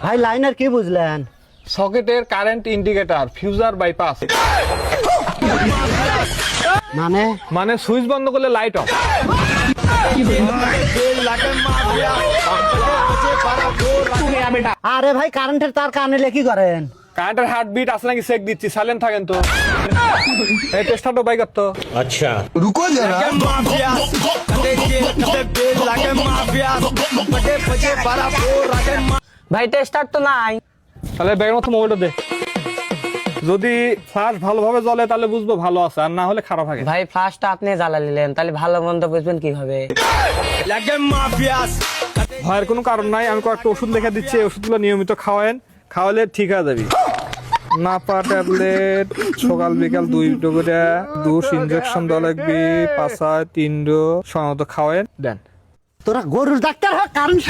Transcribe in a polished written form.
ভাই লাইনার কি বুঝলেন? সকেটের কারেন্ট ইন্ডিকেটর ফিউজার বাইপাস। মানে মানে সুইচ বন্ধ করলে লাইট অফ। আরে ভাই কারেন্টের তার কানে কি করেন? কারেন্টের হার্টবিট আছে নাকি চেক দিচ্ছি, সাইলেন্ট থাকেন তো। এই টেস্টার তো বাইক তো। अच्छा रुको जरा ভাই টেস্টার তো নাই। তাহলে ব্যাগের মতো মোবাইলটা দে। যদি ফ্ল্যাশ ভালোভাবে জ্বলে তাহলে বুঝবো ভালো আছে, আর না হলে খারাপ থাকে। ভাই ফ্লাশটা আপনি জ্বালা নিলেন, তাহলে ভালো মন্দ বুঝবেন কিভাবে? ভয়ের কোনো কারণ নাই, আমি কয়েকটা ওষুধ লিখে দিচ্ছি, এই ওষুধগুলো নিয়মিত খাওয়ান, খাওয়ালে ঠিক হয়ে যাবি। নাপা ট্যাবলেট সকাল বিকাল 2 করে ডোজ ইনজেকশন দেওয়া লাগবে, পাঁচায় 3 সময় মতো খাওয়ান দেন। তোরা গরুর ডাক্তার হয় কারেন্ট